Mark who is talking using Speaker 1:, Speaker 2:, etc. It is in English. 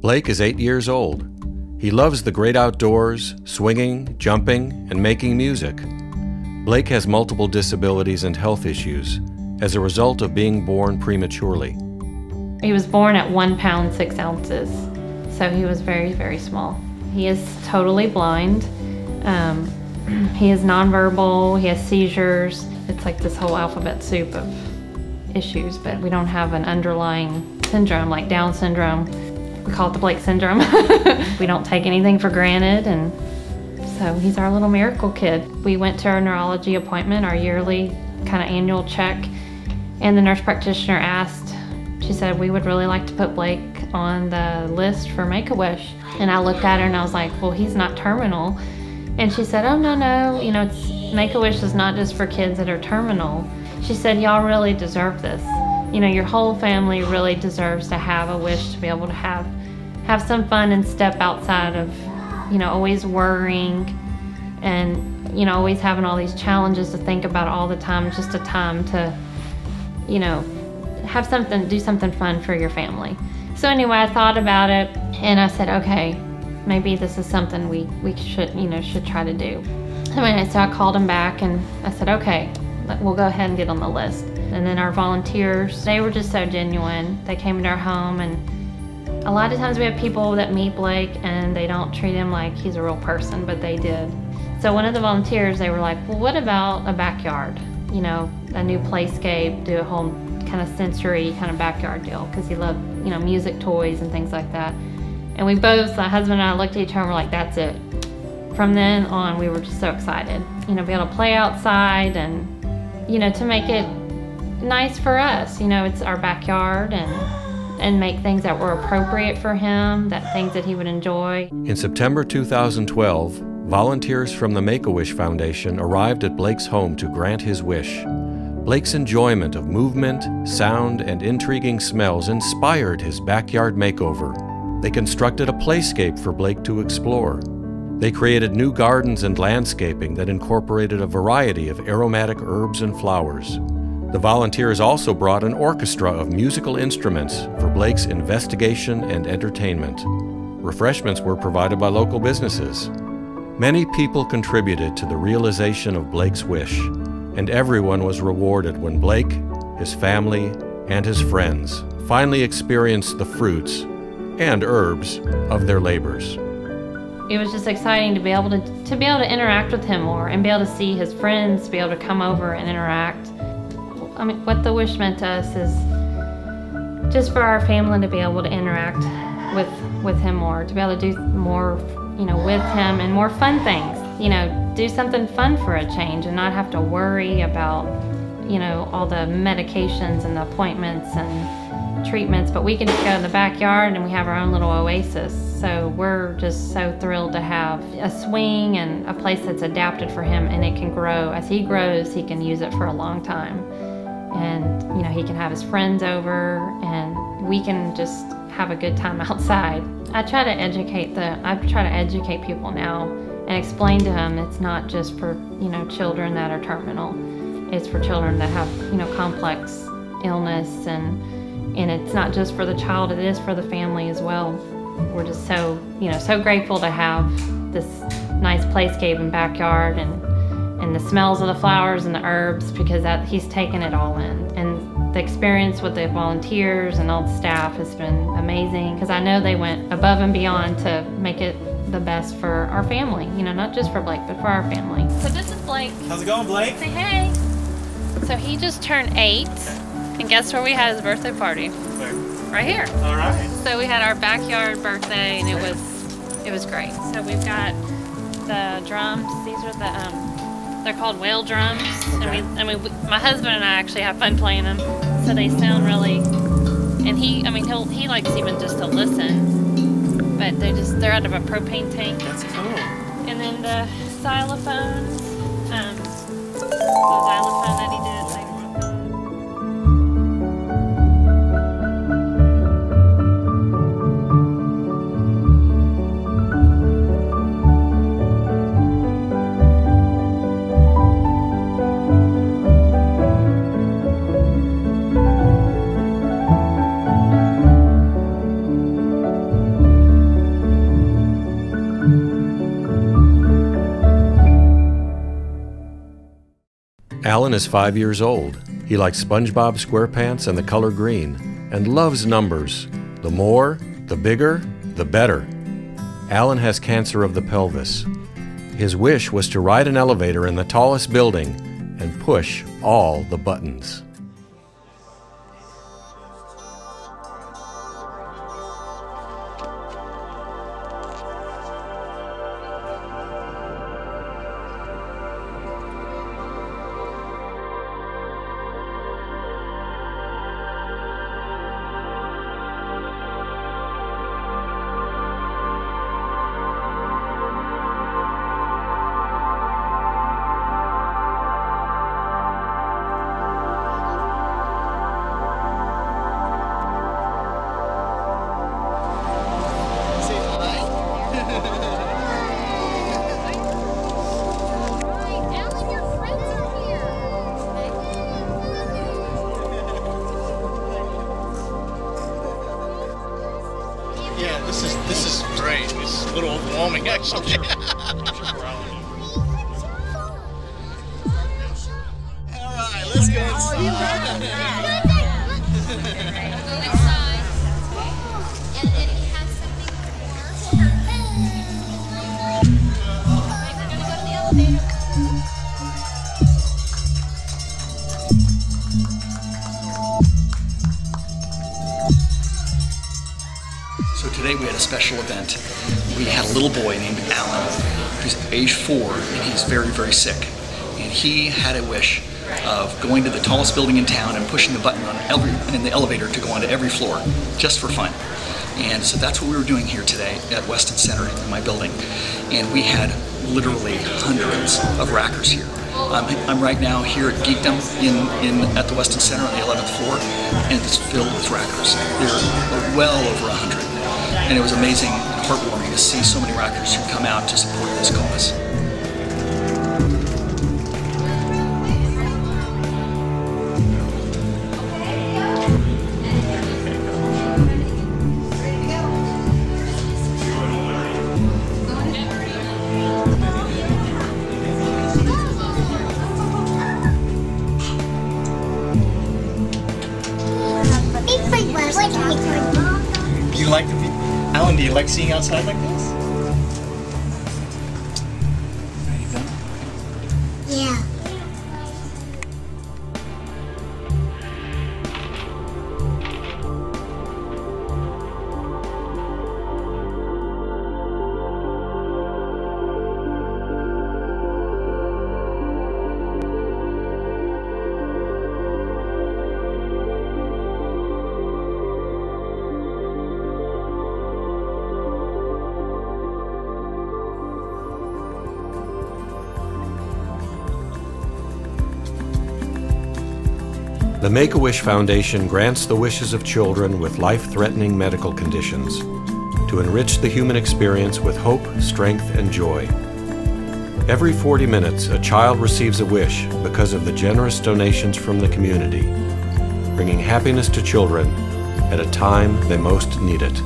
Speaker 1: Blake is 8 years old. He loves the great outdoors, swinging, jumping, and making music. Blake has multiple disabilities and health issues as a result of being born prematurely.
Speaker 2: He was born at 1 pound 6 ounces, so he was very, very small. He is totally blind. He is nonverbal, he has seizures. It's like this whole alphabet soup of issues, but we don't have an underlying syndrome like Down syndrome. We call it the Blake syndrome. We don't take anything for granted, and so he's our little miracle kid. We went to our neurology appointment, our yearly kind of annual check, and the nurse practitioner asked, she said, we would really like to put Blake on the list for Make-A-Wish. And I looked at her and I was like, well, he's not terminal. And she said, oh, no, you know, Make-A-Wish is not just for kids that are terminal. She said, y'all really deserve this. You know, your whole family really deserves to have a wish to be able to have some fun and step outside of, you know, always worrying and, you know, always having all these challenges to think about all the time. It's just a time to, you know, do something fun for your family. So anyway, I thought about it and I said, okay, maybe this is something we should try to do. So I called him back and I said, okay, we'll go ahead and get on the list. And then our volunteers, they were just so genuine. They came into our home, and a lot of times we have people that meet Blake and they don't treat him like he's a real person, but they did. So one of the volunteers, they were like, well, what about a backyard? You know, a new playscape, do a whole kind of sensory kind of backyard deal, because he loved, you know, music toys and things like that. And we both, my husband and I, looked at each other and were like, that's it. From then on, we were just so excited, you know, be able to play outside and, you know, to make it nice for us. You know, it's our backyard, and make things that were appropriate for him, things that he would enjoy.
Speaker 1: In September 2012, volunteers from the Make-A-Wish Foundation arrived at Blake's home to grant his wish. Blake's enjoyment of movement, sound, and intriguing smells inspired his backyard makeover. They constructed a playscape for Blake to explore. They created new gardens and landscaping that incorporated a variety of aromatic herbs and flowers. The volunteers also brought an orchestra of musical instruments for Blake's investigation and entertainment. Refreshments were provided by local businesses. Many people contributed to the realization of Blake's wish, and everyone was rewarded when Blake, his family, and his friends finally experienced the fruits and herbs of their labors.
Speaker 2: It was just exciting to be able to interact with him more and be able to see his friends, be able to come over and interact. I mean, what the wish meant to us is just for our family to be able to interact with him more, to be able to do more, you know, with him, and more fun things. You know, do something fun for a change and not have to worry about, you know, all the medications and the appointments and treatments, but we can just go in the backyard and we have our own little oasis. So we're just so thrilled to have a swing and a place that's adapted for him, and it can grow. As he grows, he can use it for a long time. And, you know, he can have his friends over and we can just have a good time outside. I try to educate people now and explain to them it's not just for, you know, children that are terminal. It's for children that have, you know, complex illness, and it's not just for the child, it is for the family as well. We're just so, you know, so grateful to have this nice playscape and backyard, and the smells of the flowers and the herbs, because he's taken it all in. And the experience with the volunteers and all the staff has been amazing, because I know they went above and beyond to make it the best for our family, you know, not just for Blake, but for our family. So this is Blake.
Speaker 3: How's it going, Blake?
Speaker 2: Say hey. So he just turned 8, and guess where we had his birthday party?
Speaker 3: Where?
Speaker 2: Right here.
Speaker 3: All right.
Speaker 2: So we had our backyard birthday, and it was great. So we've got the drums. These are they're called whale drums,
Speaker 3: okay.
Speaker 2: and my husband and I actually have fun playing them. So they sound really, and he likes even just to listen, but they're out of a propane tank.
Speaker 3: That's cool.
Speaker 2: And then the xylophones, the xylophone that he did.
Speaker 1: Alan is 5 years old. He likes SpongeBob SquarePants and the color green, and loves numbers. The more, the bigger, the better. Alan has cancer of the pelvis. His wish was to ride an elevator in the tallest building and push all the buttons.
Speaker 3: Yeah, this is great. It's a little overwhelming, actually. All right, let's go inside.
Speaker 4: So today we had a special event. We had a little boy named Alan, who's age 4, and he's very, very sick. And he had a wish of going to the tallest building in town and pushing the button in the elevator to go onto every floor, just for fun. And so that's what we were doing here today at Weston Center in my building. And we had literally hundreds of rackers here. I'm right now here at Geekdom at the Weston Center on the 11th floor, and it's filled with rackers. There are well over 100. And it was amazing and heartwarming to see so many rackers who come out to support this cause.
Speaker 3: Do you like Alan, do you like seeing outside like this? Are you done?
Speaker 5: Yeah.
Speaker 1: The Make-A-Wish Foundation grants the wishes of children with life-threatening medical conditions to enrich the human experience with hope, strength, and joy. Every 40 minutes, a child receives a wish because of the generous donations from the community, bringing happiness to children at a time they most need it.